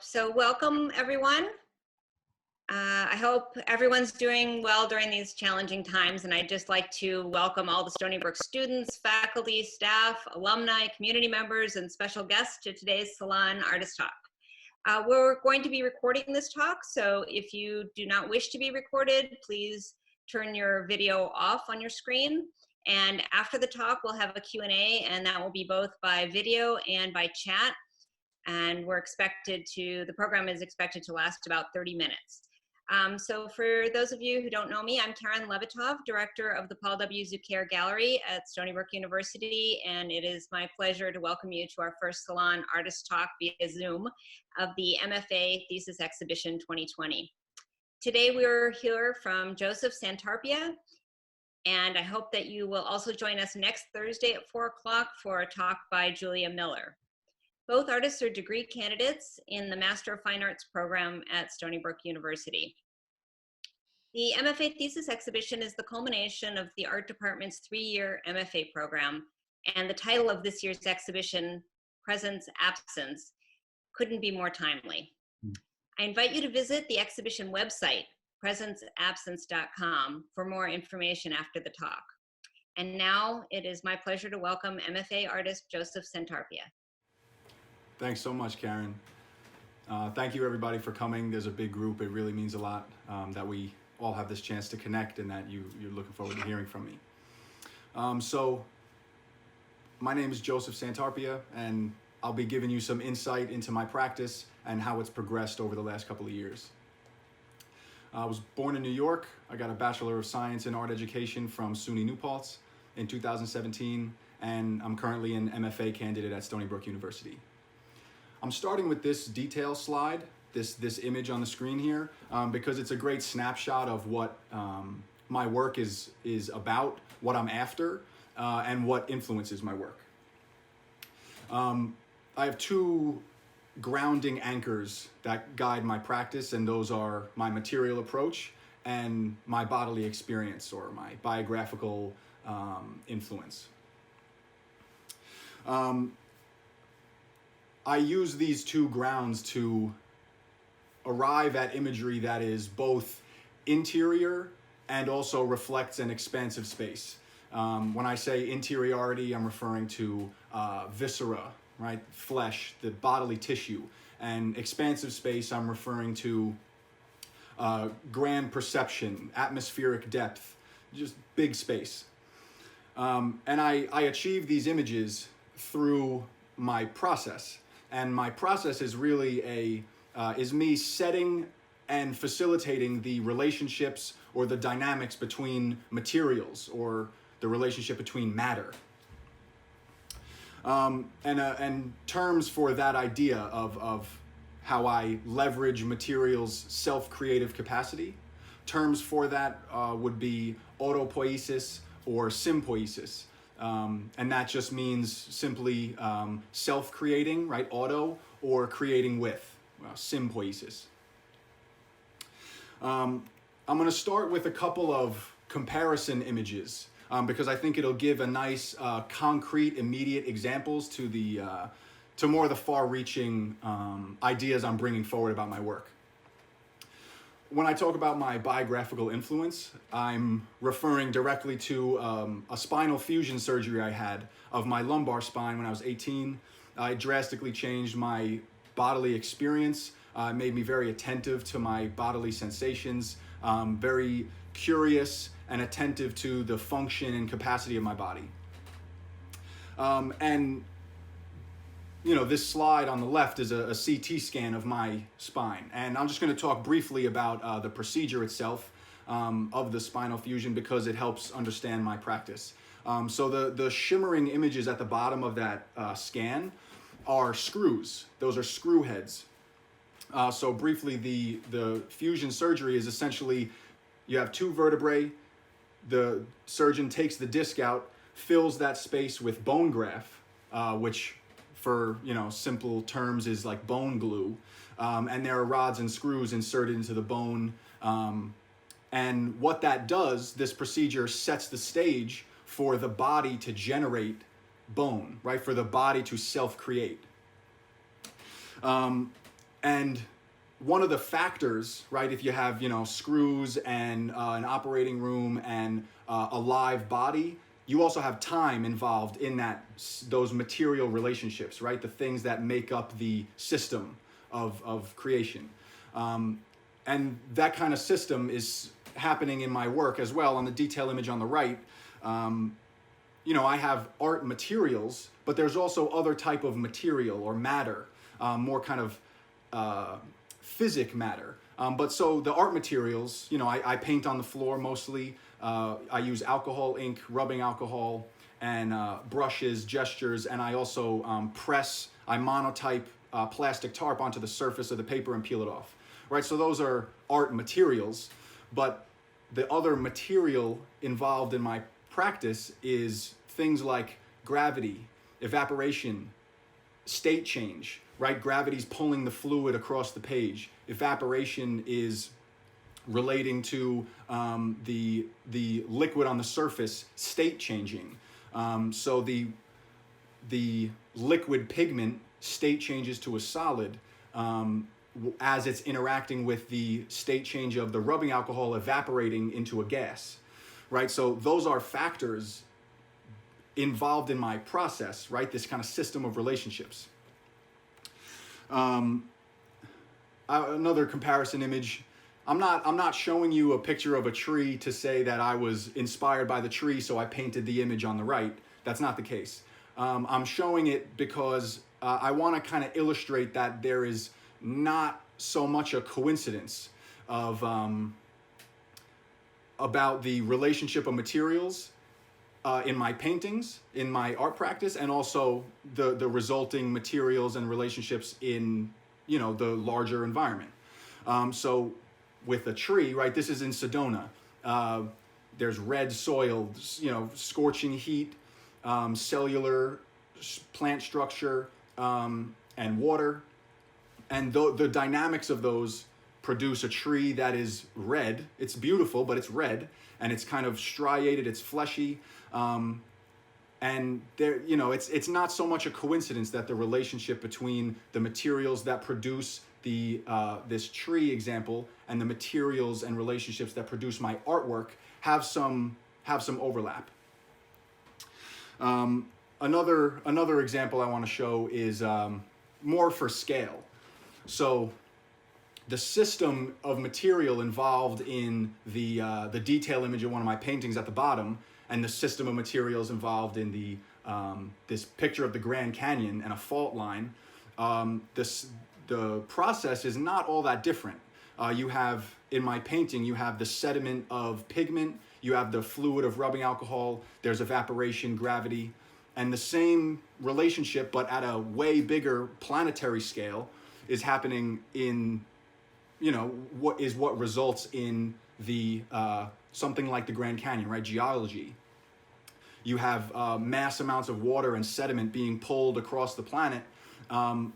So welcome everyone. I hope everyone's doing well during these challenging times, and I'd just like to welcome all the Stony Brook students, faculty, staff, alumni, community members, and special guests to today's Salon Artist Talk. We're going to be recording this talk, so if you do not wish to be recorded, please turn your video off on your screen. And after the talk, we'll have a Q&A, and that will be both by video and by chat. And the program is expected to last about 30 minutes. So for those of you who don't know me, I'm Karen Levitov, Director of the Paul W. Zuccaire Gallery at Stony Brook University, and it is my pleasure to welcome you to our first Salon Artist Talk via Zoom of the MFA Thesis Exhibition 2020. Today we're here from Joseph Santarpia, and I hope that you will also join us next Thursday at 4 o'clock for a talk by Julia Miller. Both artists are degree candidates in the Master of Fine Arts program at Stony Brook University. The MFA Thesis Exhibition is the culmination of the art department's 3-year MFA program, and the title of this year's exhibition, Presence Absence, couldn't be more timely. I invite you to visit the exhibition website, presenceabsence.com, for more information after the talk. And now it is my pleasure to welcome MFA artist Joseph Santarpia. Thanks so much, Karen. Thank you everybody for coming. There's a big group. It really means a lot that we all have this chance to connect and that you're looking forward to hearing from me. So my name is Joseph Santarpia, and I'll be giving you some insight into my practice and how it's progressed over the last couple of years. I was born in New York. I got a Bachelor of Science in Art Education from SUNY New Paltz in 2017, and I'm currently an MFA candidate at Stony Brook University. I'm starting with this detail slide, this image on the screen here, because it's a great snapshot of what my work is about, what I'm after, and what influences my work. I have two grounding anchors that guide my practice, and those are my material approach and my bodily experience, or my biographical influence. I use these two grounds to arrive at imagery that is both interior and also reflects an expansive space. When I say interiority, I'm referring to viscera, right? Flesh, the bodily tissue. And expansive space, I'm referring to grand perception, atmospheric depth, just big space. And I achieve these images through my process. And my process is really is me setting and facilitating the relationships or the dynamics between materials, or the relationship between matter. And terms for that idea of how I leverage materials' self-creative capacity, terms for that would be autopoiesis or sympoiesis. And that just means simply self-creating, right? Auto, or creating with, sympoiesis. I'm going to start with a couple of comparison images because I think it'll give a nice, concrete, immediate examples to more of the far-reaching ideas I'm bringing forward about my work. When I talk about my biographical influence, I'm referring directly to a spinal fusion surgery I had of my lumbar spine when I was 18. It drastically changed my bodily experience. It made me very attentive to my bodily sensations, very curious and attentive to the function and capacity of my body. And you know, this slide on the left is a CT scan of my spine. And I'm just going to talk briefly about the procedure itself of the spinal fusion because it helps understand my practice. So the shimmering images at the bottom of that scan are screws. Those are screw heads. So briefly, the fusion surgery is essentially, you have two vertebrae. The surgeon takes the disc out, fills that space with bone graft, which for simple terms is like bone glue, and there are rods and screws inserted into the bone, and what that does, this procedure sets the stage for the body to generate bone, right? For the body to self-create. And one of the factors, right, if you have, screws and an operating room and a live body, you also have time involved in those material relationships, right? The things that make up the system of creation. And that kind of system is happening in my work as well. On the detail image on the right, I have art materials, but there's also other type of material or matter, more kind of physic matter. But so the art materials, I paint on the floor mostly. I use alcohol ink, rubbing alcohol, and brushes, gestures, and I also I monotype plastic tarp onto the surface of the paper and peel it off. Right, so those are art materials, but the other material involved in my practice is things like gravity, evaporation, state change, right? Gravity's pulling the fluid across the page. Evaporation is relating to the liquid on the surface state changing. So the liquid pigment state changes to a solid as it's interacting with the state change of the rubbing alcohol evaporating into a gas, right? So those are factors involved in my process, right? This kind of system of relationships. Another comparison image. I'm not showing you a picture of a tree to say that I was inspired by the tree, so I painted the image on the right. That's not the case. I'm showing it because I want to kind of illustrate that there is not so much a coincidence of about the relationship of materials in my paintings, in my art practice, and also the resulting materials and relationships in the larger environment. So with a tree, right? This is in Sedona. There's red soil, scorching heat, cellular plant structure, and water. And the dynamics of those produce a tree that is red. It's beautiful, but it's red, and it's kind of striated, it's fleshy. And there, it's not so much a coincidence that the relationship between the materials that produce this tree example and the materials and relationships that produce my artwork have some overlap. Another example I want to show is more for scale. So the system of material involved in the detail image of one of my paintings at the bottom, and the system of materials involved in this picture of the Grand Canyon and a fault line, the process is not all that different. You have, in my painting, you have the sediment of pigment, you have the fluid of rubbing alcohol, there's evaporation, gravity, and the same relationship, but at a way bigger planetary scale, is happening in, what results in the something like the Grand Canyon, right? Geology. You have mass amounts of water and sediment being pulled across the planet,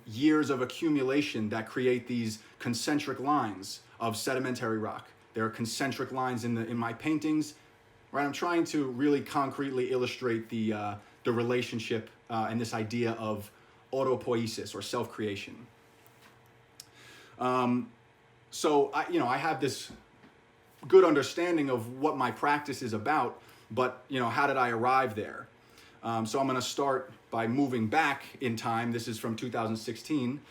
years of accumulation that create these concentric lines of sedimentary rock. There are concentric lines in my paintings, right? I'm trying to really concretely illustrate the relationship and this idea of autopoiesis or self-creation. So I have this good understanding of what my practice is about, but how did I arrive there? So I'm going to start by moving back in time. This is from 2016,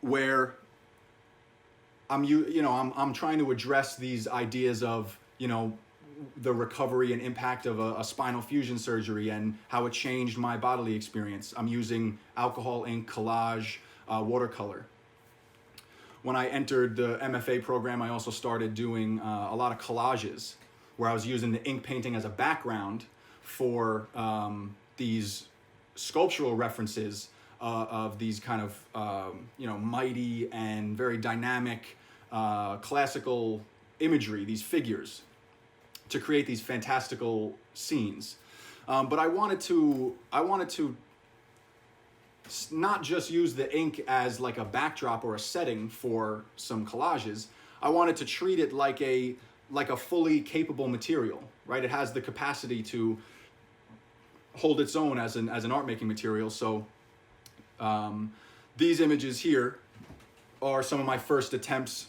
where I'm trying to address these ideas of the recovery and impact of a spinal fusion surgery and how it changed my bodily experience. I'm using alcohol ink, collage, watercolor. When I entered the MFA program, I also started doing a lot of collages where I was using the ink painting as a background for these sculptural references of these kind of mighty and very dynamic classical imagery, these figures, to create these fantastical scenes. But I wanted to not just use the ink as like a backdrop or a setting for some collages. I wanted to treat it like a fully capable material, right? It has the capacity to hold its own as an art making material. So These images here are some of my first attempts.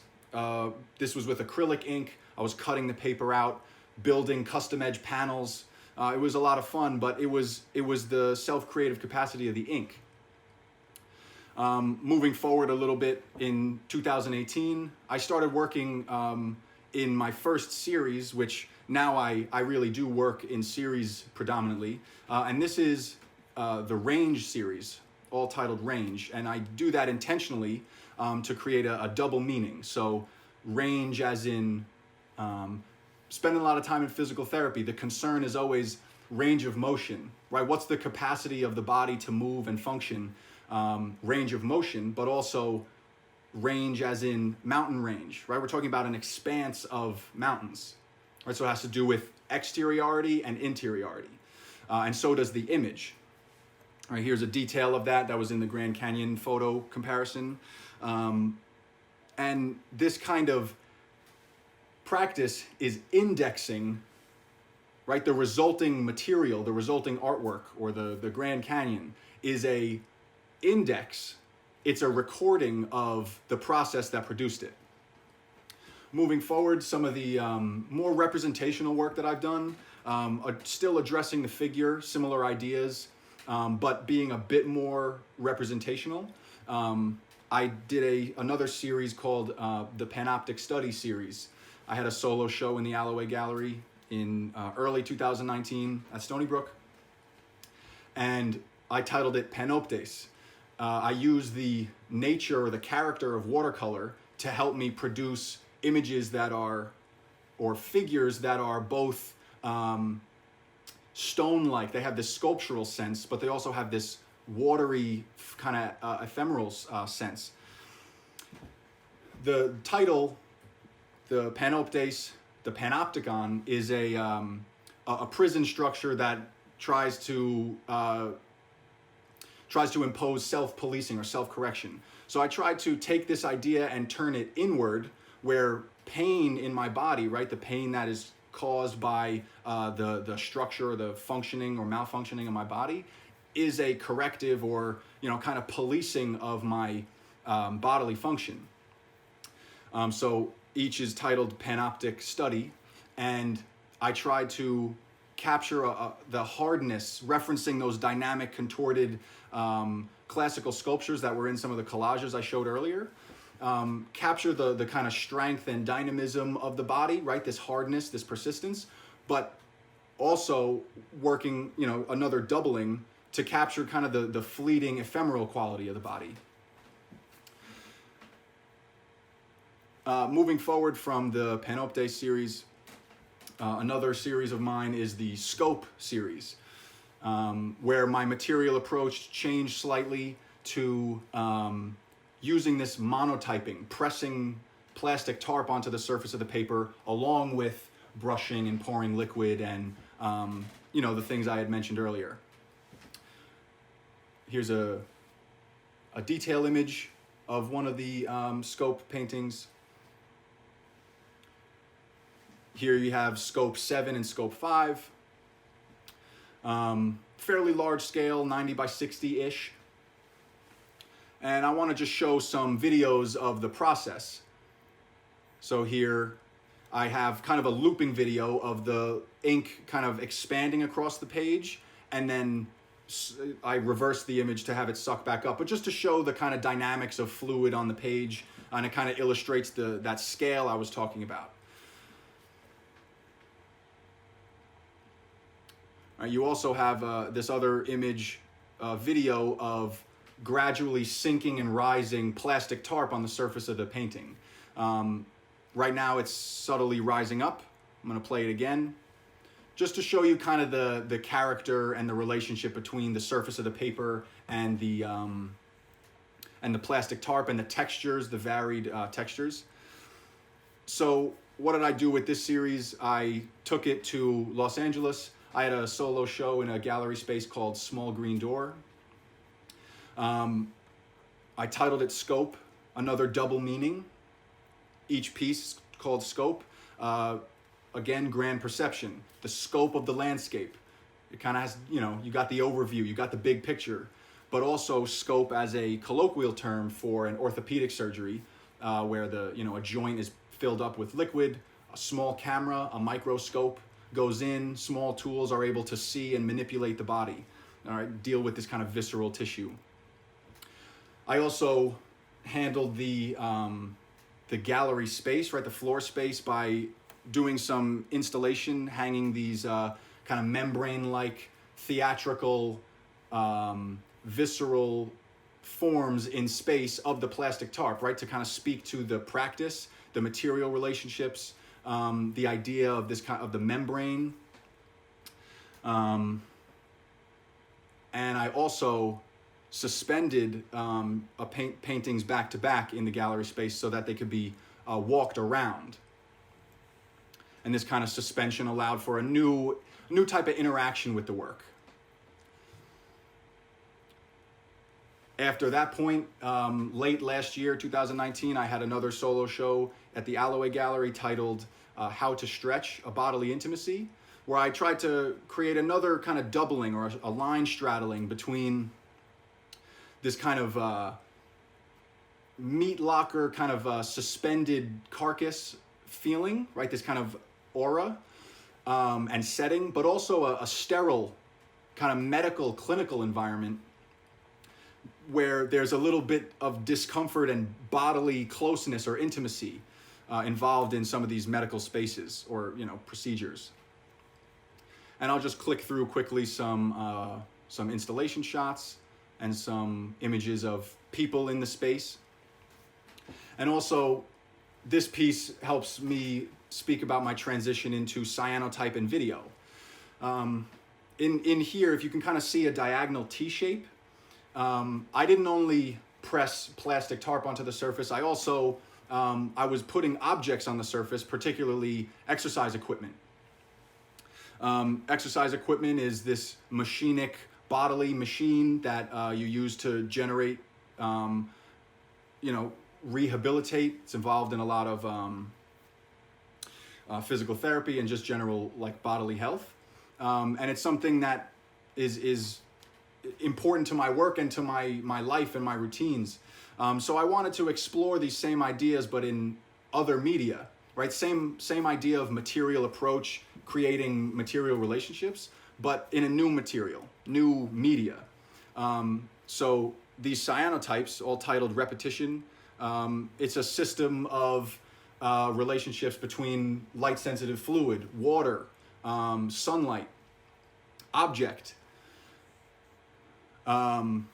This was with acrylic ink. I was cutting the paper out, building custom edge panels. It was a lot of fun, but it was the self-creative capacity of the ink. Moving forward a little bit, in 2018, I started working in my first series, which now I really do work in series predominantly. And this is the Range series, all titled Range. And I do that intentionally to create a double meaning. So range as in spending a lot of time in physical therapy, the concern is always range of motion, right? What's the capacity of the body to move and function? Range of motion, but also range as in mountain range, right? We're talking about an expanse of mountains, right? So it has to do with exteriority and interiority. And so does the image. All right, here's a detail of that was in the Grand Canyon photo comparison. And this kind of practice is indexing, right? The resulting material, the resulting artwork, or the Grand Canyon is a index. It's a recording of the process that produced it. Moving forward, some of the more representational work that I've done, still addressing the figure, similar ideas, but being a bit more representational. I did another series called the Panoptic Study series. I had a solo show in the Alloway Gallery in early 2019 at Stony Brook, and I titled it Panoptes. I use the nature or the character of watercolor to help me produce images that are, or figures that are both stone-like. They have this sculptural sense, but they also have this watery kind of ephemeral sense. The title, the Panoptes, the Panopticon, is a prison structure that tries to impose self-policing or self-correction. So I tried to take this idea and turn it inward, where pain in my body, right, the pain that is caused by the structure or the functioning or malfunctioning of my body, is a corrective or, kind of policing of my bodily function. So each is titled Panoptic Study, and I tried to capture the hardness, referencing those dynamic, contorted classical sculptures that were in some of the collages I showed earlier. Capture the kind of strength and dynamism of the body, right? This hardness, this persistence, but also working, another doubling to capture kind of the fleeting, ephemeral quality of the body. Moving forward from the Panoptes series, another series of mine is the Scope series, where my material approach changed slightly to using this monotyping, pressing plastic tarp onto the surface of the paper, along with brushing and pouring liquid and, the things I had mentioned earlier. Here's a detail image of one of the Scope paintings. Here you have Scope 7 and Scope 5. Fairly large scale, 90 by 60-ish. And I want to just show some videos of the process. So here I have kind of a looping video of the ink kind of expanding across the page, and then I reverse the image to have it suck back up, but just to show the kind of dynamics of fluid on the page, and it kind of illustrates that scale I was talking about. You also have this other image video of gradually sinking and rising plastic tarp on the surface of the painting. Right now it's subtly rising up. I'm going to play it again, just to show you kind of the character and the relationship between the surface of the paper and the plastic tarp, and the textures, the varied textures. So what did I do with this series? I took it to Los Angeles. I had a solo show in a gallery space called Small Green Door. I titled it Scope, another double meaning. Each piece called Scope. Again, grand perception, the scope of the landscape. It kind of has, you got the overview, you got the big picture. but also scope as a colloquial term for an orthopedic surgery, where a joint is filled up with liquid. A small camera, a microscope goes in. Small tools are able to see and manipulate the body. All right, deal with this kind of visceral tissue. I also handled the gallery space, right, the floor space, by doing some installation, hanging these kind of membrane-like theatrical visceral forms in space of the plastic tarp, right, to kind of speak to the practice, the material relationships, the idea of this kind of the membrane. And I also suspended paintings back to back in the gallery space so that they could be walked around. And this kind of suspension allowed for a new type of interaction with the work. After that point, late last year, 2019, I had another solo show at the Alloway Gallery titled How to Stretch, a Bodily Intimacy, where I tried to create another kind of doubling or a line straddling between this kind of meat locker kind of suspended carcass feeling, right? This kind of aura and setting, but also a sterile kind of medical clinical environment where there's a little bit of discomfort and bodily closeness or intimacy involved in some of these medical spaces or procedures. And I'll just click through quickly some installation shots and some images of people in the space. And also, this piece helps me speak about my transition into cyanotype and video. In here, if you can kind of see a diagonal T shape, I didn't only press plastic tarp onto the surface, I also I was putting objects on the surface, particularly exercise equipment. Exercise equipment is this machinic Bodily machine that you use to generate, rehabilitate. It's involved in a lot of physical therapy and just general bodily health. And it's something that is important to my work and to my life and my routines. So I wanted to explore these same ideas, but in other media, right? Same idea of material approach, creating material relationships, but in a new material, new media. So these cyanotypes, all titled Repetition, it's a system of relationships between light-sensitive fluid, water, sunlight, object. And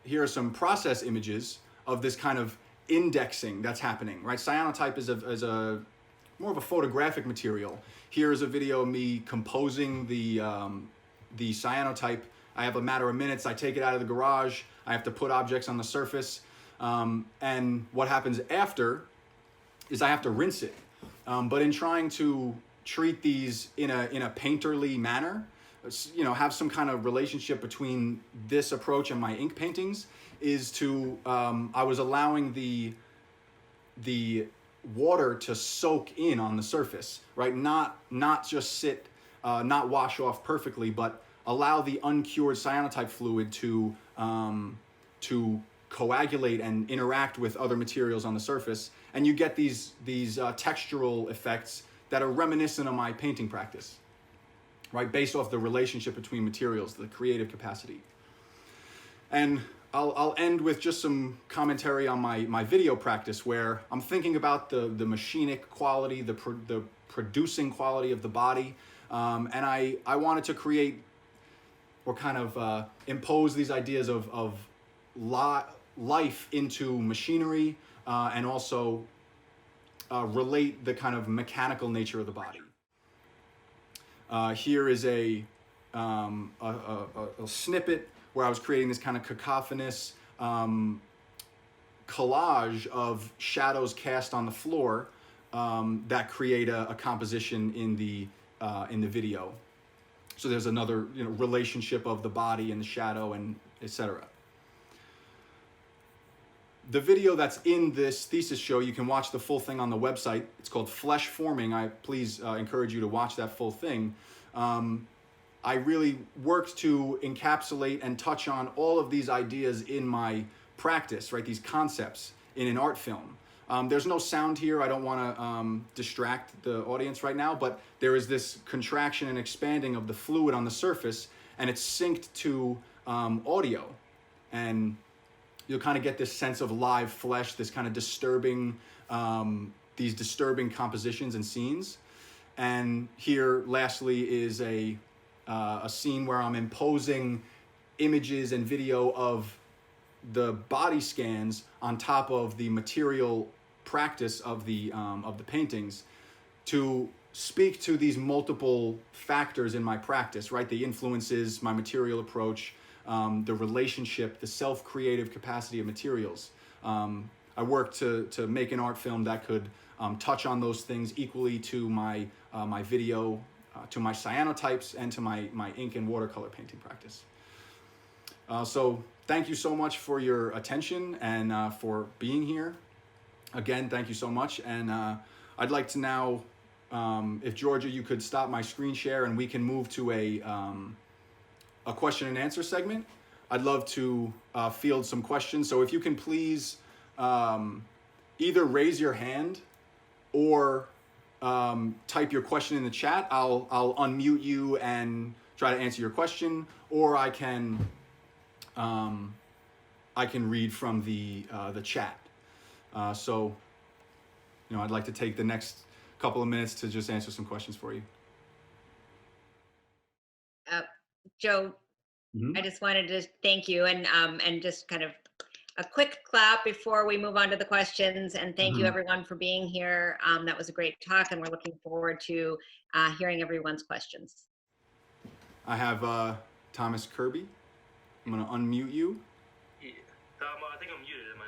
here are some process images of this kind of indexing that's happening, right? Cyanotype is a more of a photographic material. Here is a video of me composing the cyanotype. I have a matter of minutes. I take it out of the garage. I have to put objects on the surface. And what happens after is I have to rinse it. But in trying to treat these in a painterly manner, have some kind of relationship between this approach and my ink paintings, is to I was allowing the water to soak in on the surface, right? Not just sit, not wash off perfectly, but allow the uncured cyanotype fluid to coagulate and interact with other materials on the surface, and you get these textural effects that are reminiscent of my painting practice, right? Based off the relationship between materials, the creative capacity. And I'll end with just some commentary on my video practice, where I'm thinking about the machinic quality, the producing quality of the body, and I wanted to create or kind of impose these ideas of life into machinery, and also relate the kind of mechanical nature of the body. Here is a snippet where I was creating this kind of cacophonous collage of shadows cast on the floor that create a composition in the video. So there's another relationship of the body and the shadow and etc. The video that's in this thesis show, you can watch the full thing on the website. It's called Flesh Forming. I please encourage you to watch that full thing. I really worked to encapsulate and touch on all of these ideas in my practice, right? These concepts in an art film. There's no sound here. I don't want to distract the audience right now, but there is this contraction and expanding of the fluid on the surface, and it's synced to audio. And you'll kind of get this sense of live flesh, this kind of disturbing, these disturbing compositions and scenes. And here, lastly, is a scene where I'm imposing images and video of the body scans on top of the material practice of the paintings to speak to these multiple factors in my practice, right? The influences, my material approach, the relationship, the self-creative capacity of materials. I worked to make an art film that could touch on those things equally to my my video, to my cyanotypes, and to my ink and watercolor painting practice. So thank you so much for your attention and for being here. Again, thank you so much. And I'd like to now, if Georgia, you could stop my screen share and we can move to a question and answer segment. I'd love to field some questions. So if you can please either raise your hand or type your question in the chat. I'll unmute you and try to answer your question, or I can read from the chat. So, I'd like to take the next couple of minutes to just answer some questions for you. Joe, I just wanted to thank you and just kind of a quick clap before we move on to the questions. And thank you everyone for being here. That was a great talk, and we're looking forward to hearing everyone's questions. I have Thomas Kirby. I'm going to unmute you. Yeah. I think I'm muted, am I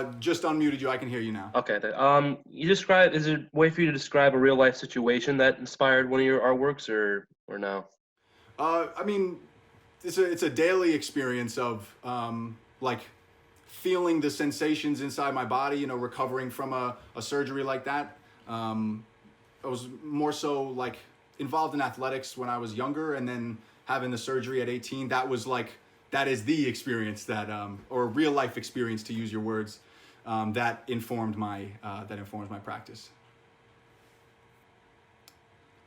not? Just unmuted you. I can hear you now. Okay. Is there a way for you to describe a real life situation that inspired one of your artworks, or no? I mean, it's a daily experience of like feeling the sensations inside my body, recovering from a surgery like that. I was more so like involved in athletics when I was younger, and then having the surgery at 18, that is the experience that, or real life experience, to use your words, that informed my practice.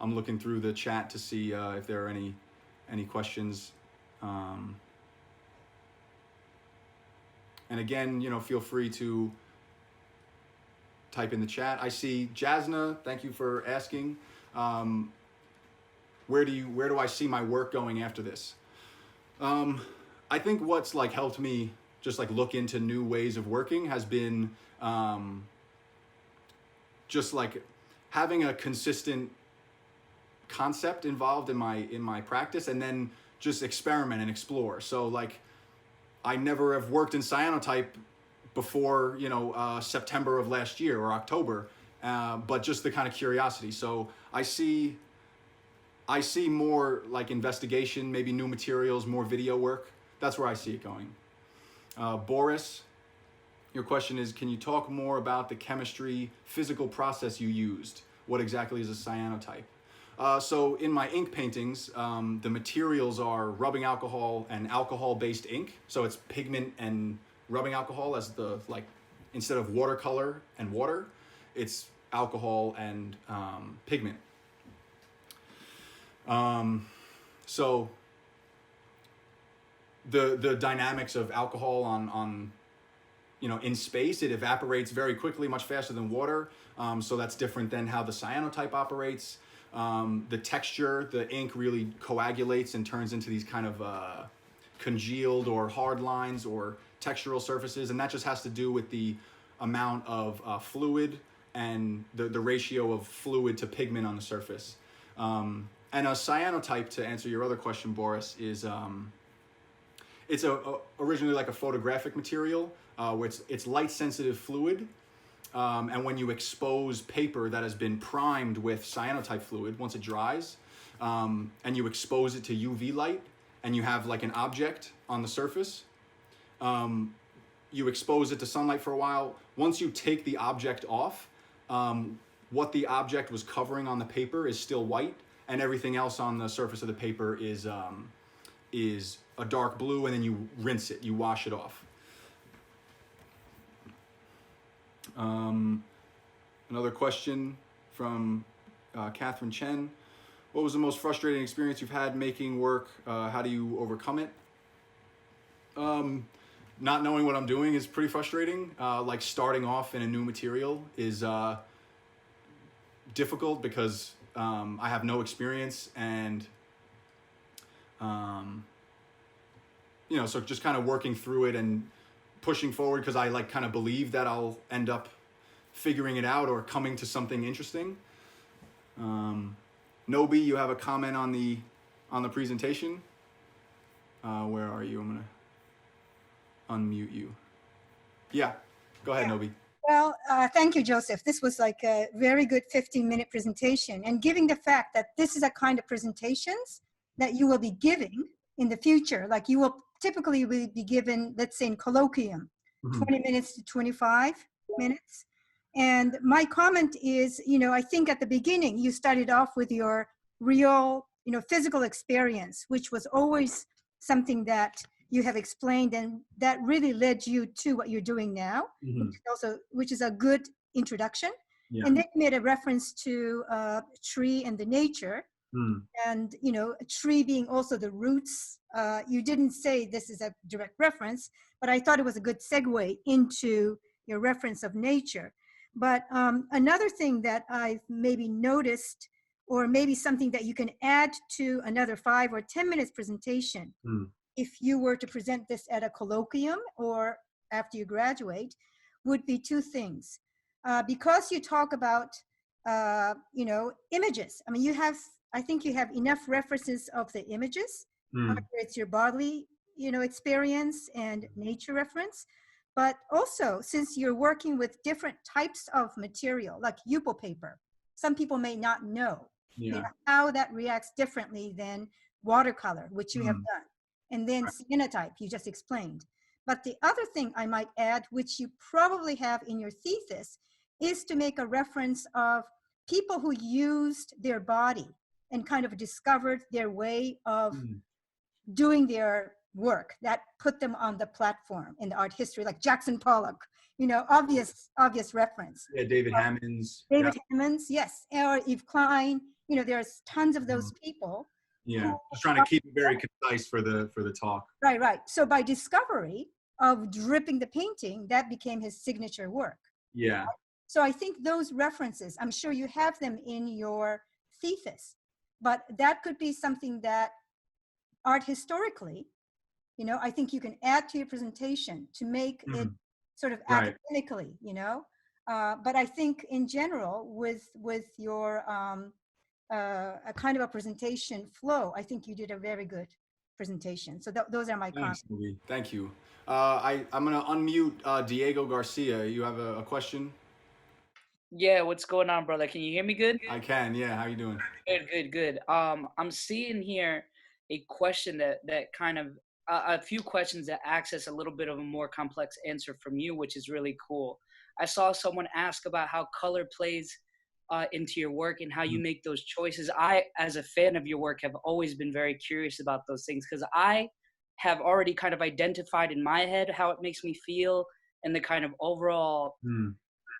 I'm looking through the chat to see if there are any questions. And again, feel free to type in the chat. I see Jasna, thank you for asking. Where do I see my work going after this? I think what's helped me just look into new ways of working has been just having a consistent concept involved in my practice, and then just experiment and explore. So I never have worked in cyanotype before, September of last year or October, but just the kind of curiosity. So I see more investigation, maybe new materials, more video work. That's where I see it going. Boris, your question is, can you talk more about the chemistry, physical process you used? What exactly is a cyanotype? So in my ink paintings, the materials are rubbing alcohol and alcohol-based ink. So it's pigment and rubbing alcohol as the, instead of watercolor and water, it's alcohol and pigment. So the dynamics of alcohol on in space, it evaporates very quickly, much faster than water. So that's different than how the cyanotype operates. The texture, the ink really coagulates and turns into these kind of congealed or hard lines or textural surfaces, and that just has to do with the amount of fluid and the ratio of fluid to pigment on the surface. And a cyanotype, to answer your other question, Boris, is it's originally a photographic material where it's light-sensitive fluid. And when you expose paper that has been primed with cyanotype fluid, once it dries, and you expose it to UV light, and you have an object on the surface, you expose it to sunlight for a while. Once you take the object off, what the object was covering on the paper is still white, and everything else on the surface of the paper is a dark blue, and then you rinse it, you wash it off. Another question from Catherine Chen. What was the most frustrating experience you've had making work? How do you overcome it? Not knowing what I'm doing is pretty frustrating. Like starting off in a new material is difficult because I have no experience, and you know, so just kind of working through it and pushing forward because I like kind of believe that I'll end up figuring it out or coming to something interesting. Nobi, you have a comment on the presentation. Where are you? I'm gonna unmute you. Yeah, go ahead, Nobi. Well, thank you, Joseph. This was like a very good 15-minute presentation. And given the fact that this is a kind of presentations that you will be giving in the future, like you will typically be given, let's say in colloquium, 20 minutes to 25 minutes. And my comment is, you know, I think at the beginning you started off with your real, you know, physical experience, which was always something that you have explained, and that really led you to what you're doing now, which is a good introduction. Yeah. And then you made a reference to tree and the nature, and you know, a tree being also the roots. You didn't say this is a direct reference, but I thought it was a good segue into your reference of nature. But another thing that I've maybe noticed, or maybe something that you can add to another 5 or 10 minutes presentation, if you were to present this at a colloquium or after you graduate, would be 2 things. Because you talk about, you know, images. I mean, I think you have enough references of the images. Whether it's your bodily, you know, experience and nature reference. But also, since you're working with different types of material, like Yupo paper, some people may not know, you know, how that reacts differently than watercolor, which you have done. And then Cyanotype, you just explained. But the other thing I might add, which you probably have in your thesis, is to make a reference of people who used their body and kind of discovered their way of doing their work that put them on the platform in the art history, like Jackson Pollock, you know, obvious reference. Yeah, David Hammonds. David Hammonds, yes, or Yves Klein. You know, there's tons of those people. Yeah, just trying to keep it very concise for the talk. Right. So by discovery of dripping the painting, that became his signature work. Yeah. So I think those references, I'm sure you have them in your thesis, but that could be something that art historically, you know, I think you can add to your presentation to make it sort of academically, you know. But I think in general, with your a kind of a presentation flow, I think you did a very good presentation. So those are my comments. Thank you. I'm going to unmute Diego Garcia. You have a question? Yeah, what's going on, brother? Can you hear me good? I can, yeah. How you doing? Good. I'm seeing here a question that kind of, a few questions that access a little bit of a more complex answer from you, which is really cool. I saw someone ask about how color plays into your work and how you make those choices. I, as a fan of your work, have always been very curious about those things because I have already kind of identified in my head how it makes me feel and the kind of overall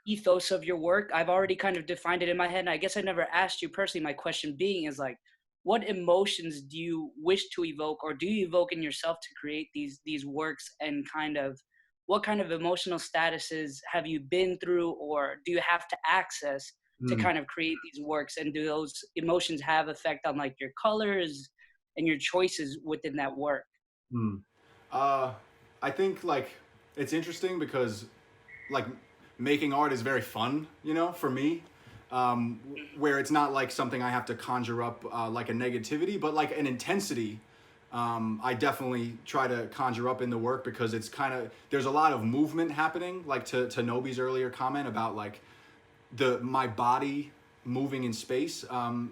ethos of your work. I've already kind of defined it in my head. And I guess I never asked you personally. My question being is like, what emotions do you wish to evoke, or do you evoke in yourself to create these works, and kind of what kind of emotional statuses have you been through, or do you have to access to kind of create these works? And do those emotions have effect on like your colors and your choices within that work? I think like it's interesting because like making art is very fun, you know, for me, where it's not like something I have to conjure up like a negativity, but like an intensity. I definitely try to conjure up in the work because it's kind of, there's a lot of movement happening, like to Nobi's earlier comment about like my body moving in space.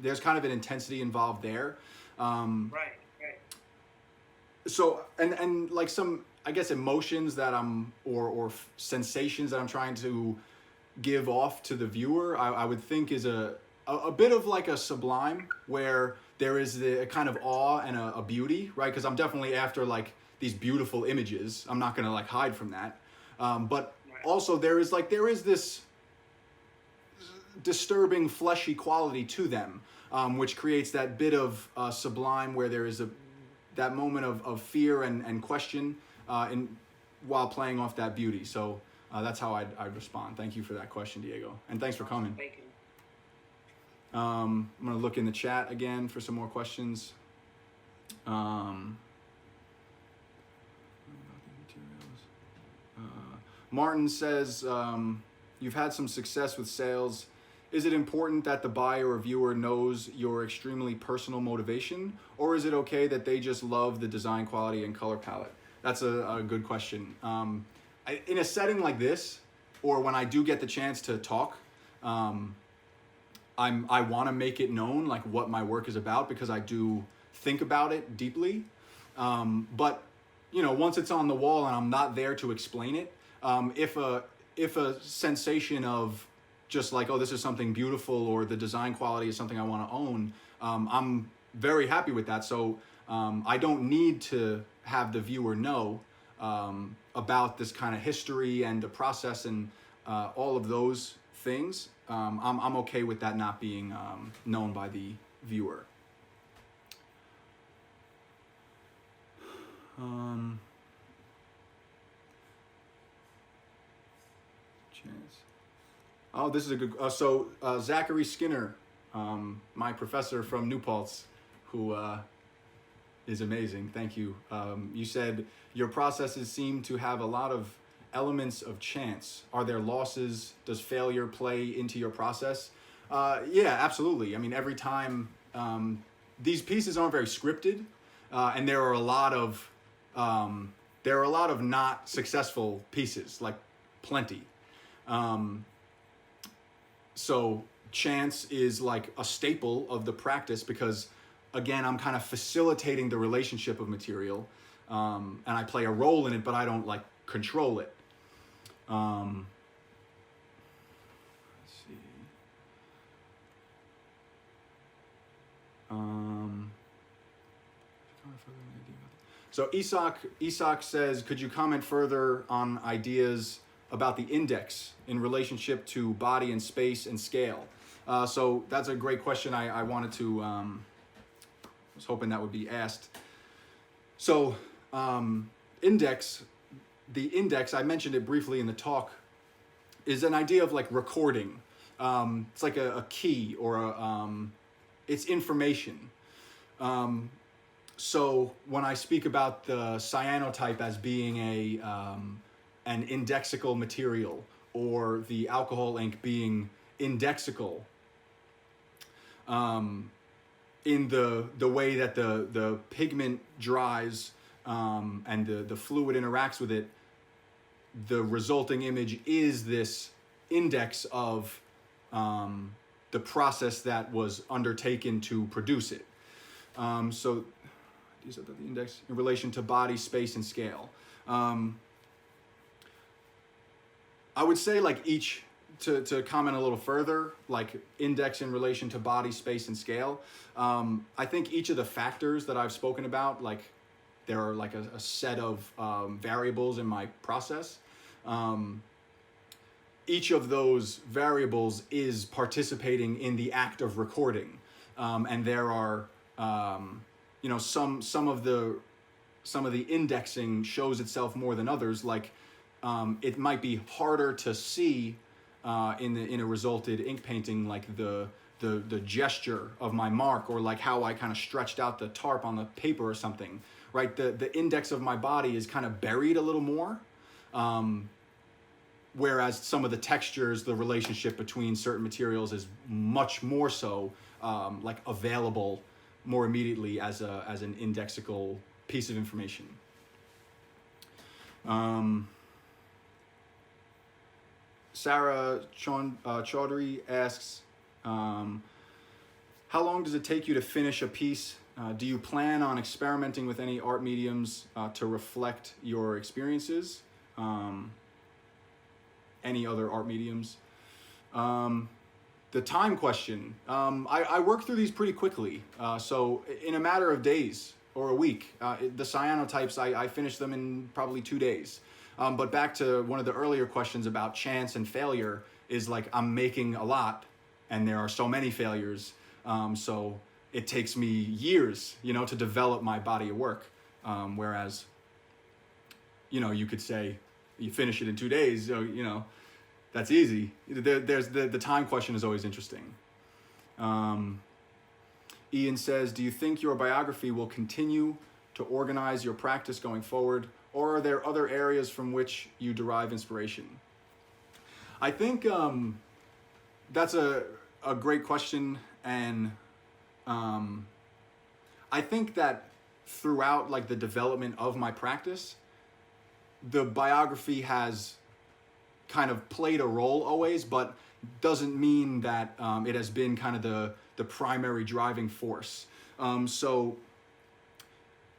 There's kind of an intensity involved there. Right. So, and like some, I guess, emotions that or sensations that I'm trying to give off to the viewer, I would think is a a bit of like a sublime where there is a kind of awe and a beauty, right? Because I'm definitely after like these beautiful images. I'm not gonna like hide from that. But also there is this disturbing fleshy quality to them, which creates that bit of sublime where there is that moment of fear and question while playing off that beauty. So that's how I'd respond. Thank you for that question, Diego, and thanks for coming. Thank you. I'm gonna look in the chat again for some more questions. Martin says, you've had some success with sales. Is it important that the buyer or viewer knows your extremely personal motivation, or is it okay that they just love the design quality and color palette? That's a good question. In a setting like this, or when I do get the chance to talk, I want to make it known like what my work is about, because I do think about it deeply. But you know, once it's on the wall and I'm not there to explain it, if a sensation of just like, oh, this is something beautiful, or the design quality is something I want to own, I'm very happy with that. So I don't need to have the viewer know about this kind of history and the process and all of those things. I'm okay with that not being known by the viewer. Oh, this is a good. Zachary Skinner, my professor from New Paltz, who is amazing. Thank you. You said your processes seem to have a lot of elements of chance. Are there losses? Does failure play into your process? Yeah, absolutely. I mean, every time these pieces aren't very scripted, and there are a lot of not successful pieces, like plenty. So chance is like a staple of the practice, because again, I'm kind of facilitating the relationship of material, and I play a role in it, but I don't like control it. Let's see. So Isak says, could you comment further on ideas about the index in relationship to body and space and scale? So that's a great question. I wanted to, was hoping that would be asked. So the index, I mentioned it briefly in the talk, is an idea of like recording. It's like a key, or it's information. So when I speak about the cyanotype as being an indexical material, or the alcohol ink being indexical, in the way that the pigment dries and the fluid interacts with it, the resulting image is this index of the process that was undertaken to produce it. So these are the index in relation to body, space, and scale. I would say like each, to comment a little further, like index in relation to body, space, and scale. I think each of the factors that I've spoken about, like there are like a set of variables in my process. Each of those variables is participating in the act of recording. And there are, some of the indexing shows itself more than others. Like it might be harder to see in a resulted ink painting, like the gesture of my mark, or like how I kind of stretched out the tarp on the paper or something, right? The index of my body is kind of buried a little more, whereas some of the textures, the relationship between certain materials is much more so like available more immediately as an indexical piece of information. Sarah Chaudhry asks, how long does it take you to finish a piece? Do you plan on experimenting with any art mediums to reflect your experiences? Any other art mediums? the time question, I work through these pretty quickly. So in a matter of days or a week, the cyanotypes, I finish them in probably 2 days. But back to one of the earlier questions about chance and failure is like I'm making a lot and there are so many failures. So it takes me years, to develop my body of work. Whereas, you could say you finish it in 2 days, that's easy. There's the time question is always interesting. Ian says, do you think your biography will continue to organize your practice going forward, or are there other areas from which you derive inspiration? I think that's a great question, and I think that throughout like the development of my practice, the biography has kind of played a role always, but doesn't mean that it has been kind of the primary driving force. So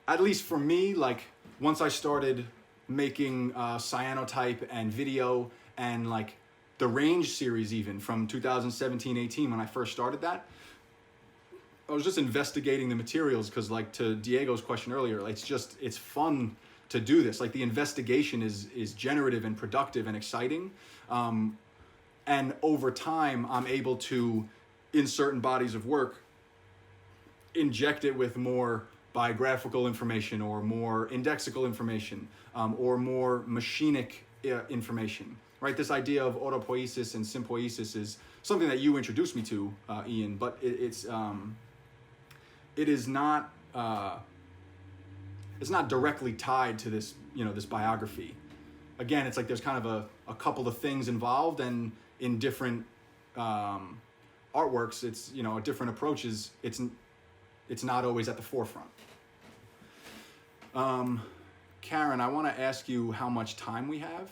at least for me, like once I started making Cyanotype and video and like the range series, even from 2017-18 when I first started that, I was just investigating the materials because, like, to Diego's question earlier, like, it's fun to do this. Like, the investigation is generative and productive and exciting. And over time, I'm able to, in certain bodies of work, inject it with more biographical information or more indexical information or more machinic information, right? This idea of autopoiesis and sympoiesis is something that you introduced me to, Ian, but it's not directly tied to this, this biography. Again, it's like there's kind of a couple of things involved, and in different artworks, it's, different approaches. It's not always at the forefront. Karen, I want to ask you how much time we have.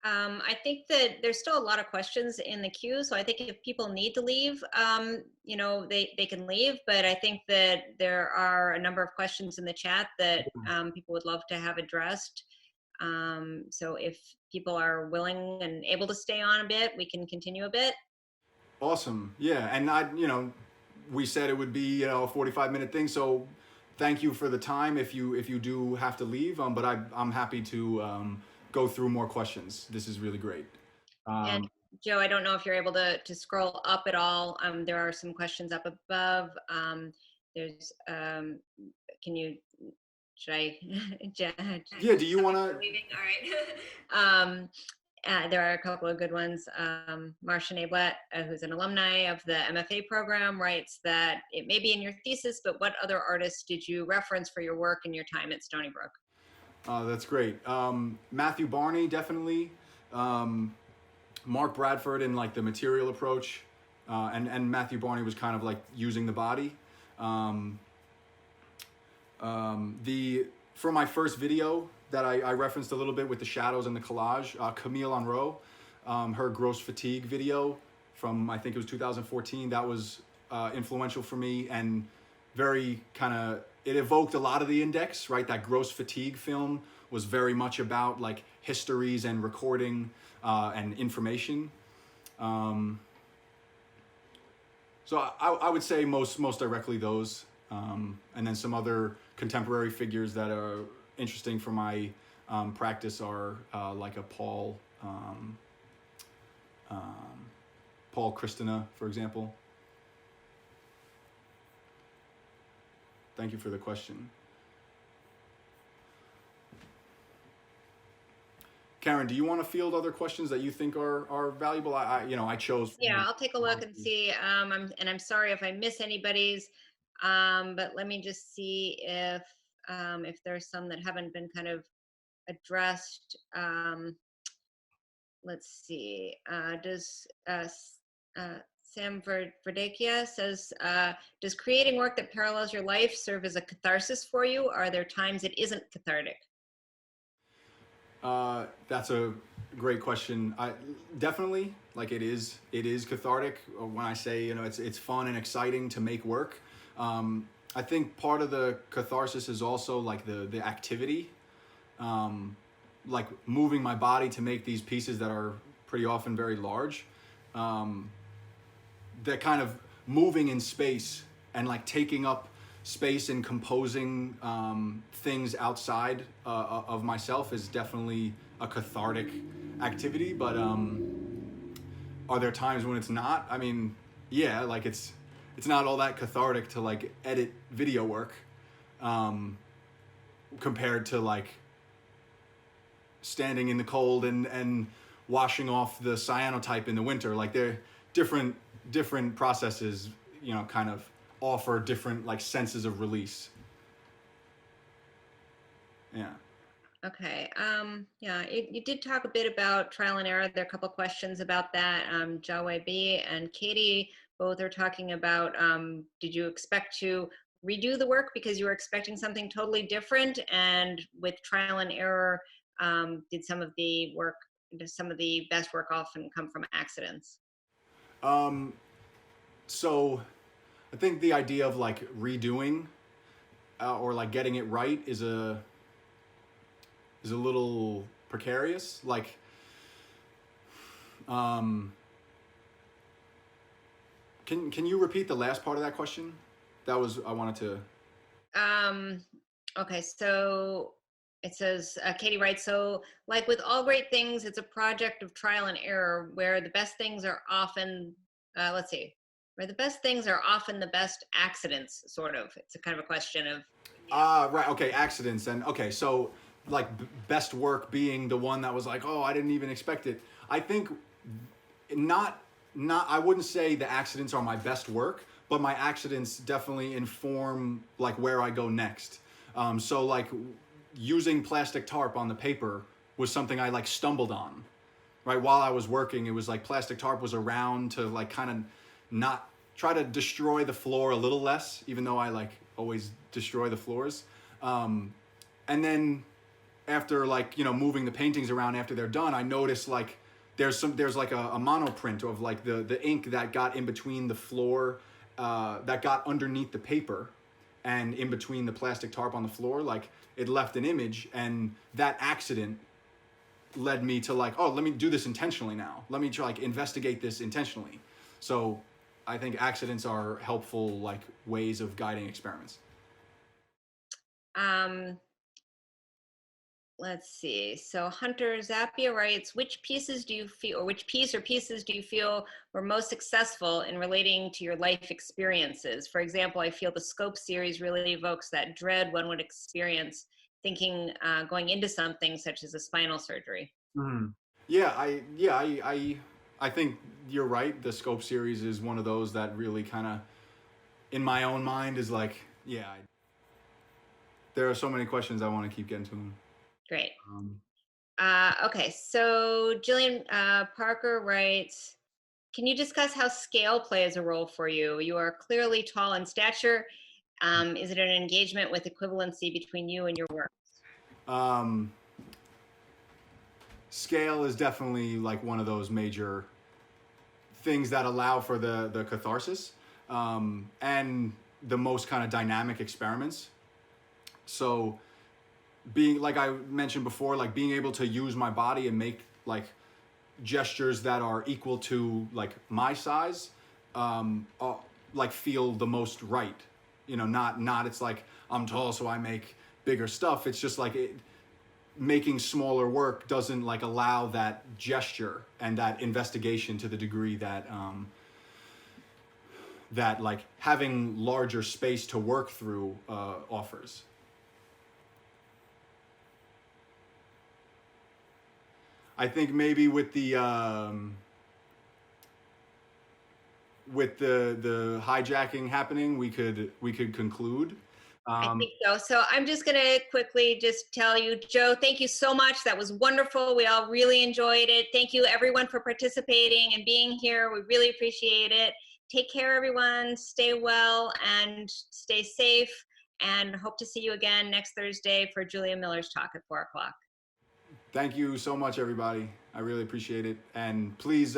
I think that there's still a lot of questions in the queue, so I think if people need to leave, they can leave, but I think that there are a number of questions in the chat that people would love to have addressed. So if people are willing and able to stay on a bit, we can continue a bit. Awesome. Yeah, and we said it would be, a 45-minute thing, so thank you for the time if you do have to leave, but I'm happy to go through more questions. This is really great. And Joe, I don't know if you're able to scroll up at all. There are some questions up above. There's, should I? Yeah, do you want to? All right. There are a couple of good ones. Marcia Nablett, who's an alumni of the MFA program, writes that it may be in your thesis, but what other artists did you reference for your work in your time at Stony Brook? That's great. Matthew Barney, definitely. Mark Bradford in like the material approach, and Matthew Barney was kind of like using the body. For my first video that I referenced a little bit with the shadows and the collage, Camille Henro, her gross fatigue video from, I think it was 2014, that was influential for me and very it evoked a lot of the index, right? That gross fatigue film was very much about like histories and recording and information. So I would say most directly those, and then some other contemporary figures that are interesting for my practice are like a Paul Christina, for example. Thank you for the question. Karen, do you want to field other questions that you think are valuable? I chose. Yeah, I'll take a look and see. I'm sorry if I miss anybody's, but let me just see if there's some that haven't been kind of addressed. Let's see. Does Sam Verdekia says, does creating work that parallels your life serve as a catharsis for you? Are there times it isn't cathartic? That's a great question. Definitely, like it is cathartic. When I say, it's fun and exciting to make work. I think part of the catharsis is also like the activity, like moving my body to make these pieces that are pretty often very large. that kind of moving in space and like taking up space and composing things outside of myself is definitely a cathartic activity. But are there times when it's not? I mean, yeah, like it's not all that cathartic to like edit video work compared to like standing in the cold and washing off the cyanotype in the winter. Like they're different processes, you know, kind of offer different like senses of release. Yeah. Okay. Yeah, you did talk a bit about trial and error. There are a couple questions about that. Jawai B and Katie both are talking about, did you expect to redo the work because you were expecting something totally different? And with trial and error, did some of the best work often come from accidents? So I think the idea of like redoing or like getting it right is a little precarious. Like, can you repeat the last part of that question? That was, I wanted to. Okay, so it says, Katie writes, so like with all great things, it's a project of trial and error where the best things are often, where the best things are often the best accidents, sort of. It's a kind of a question of. Right, okay, accidents. And okay, so like best work being the one that was like, oh, I didn't even expect it. I think I wouldn't say the accidents are my best work, but my accidents definitely inform like where I go next. So like using plastic tarp on the paper was something I like stumbled on, right? While I was working, it was like plastic tarp was around to like kind of not try to destroy the floor a little less, even though I like always destroy the floors. And then after like, you know, moving the paintings around after they're done, I noticed like there's like a monoprint of like the ink that got in between the floor, that got underneath the paper and in between the plastic tarp on the floor. Like it left an image, and that accident led me to like, oh, let me do this intentionally now. Let me try like investigate this intentionally. So I think accidents are helpful like ways of guiding experiments. Let's see. So Hunter Zappia writes, which pieces do you feel, or which piece or pieces do you feel were most successful in relating to your life experiences? For example, I feel the Scope series really evokes that dread one would experience thinking, going into something such as a spinal surgery. Mm-hmm. I think you're right. The Scope series is one of those that really kind of, in my own mind, is like, yeah. There are so many questions I want to keep getting to them. Great. Okay, so Jillian Parker writes, can you discuss how scale plays a role for you? You are clearly tall in stature. Is it an engagement with equivalency between you and your work? Scale is definitely like one of those major things that allow for the catharsis and the most kind of dynamic experiments. So being, like I mentioned before, like being able to use my body and make like gestures that are equal to like my size, like feel the most right. You know, not it's like I'm tall so I make bigger stuff. It's just like making smaller work doesn't like allow that gesture and that investigation to the degree that that like having larger space to work through offers. I think maybe with the hijacking happening, we could conclude. I think so. So I'm just going to quickly just tell you, Joe, thank you so much. That was wonderful. We all really enjoyed it. Thank you, everyone, for participating and being here. We really appreciate it. Take care, everyone. Stay well and stay safe. And hope to see you again next Thursday for Julia Miller's talk at 4 o'clock. Thank you so much, everybody. I really appreciate it. And please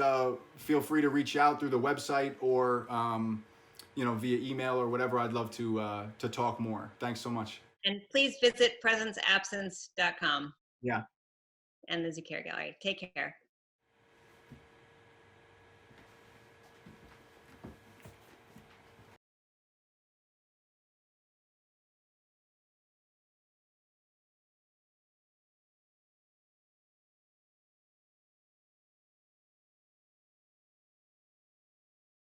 feel free to reach out through the website or you know, via email or whatever. I'd love to talk more. Thanks so much. And please visit presenceabsence.com. Yeah. And the Zuccaire Gallery. Take care.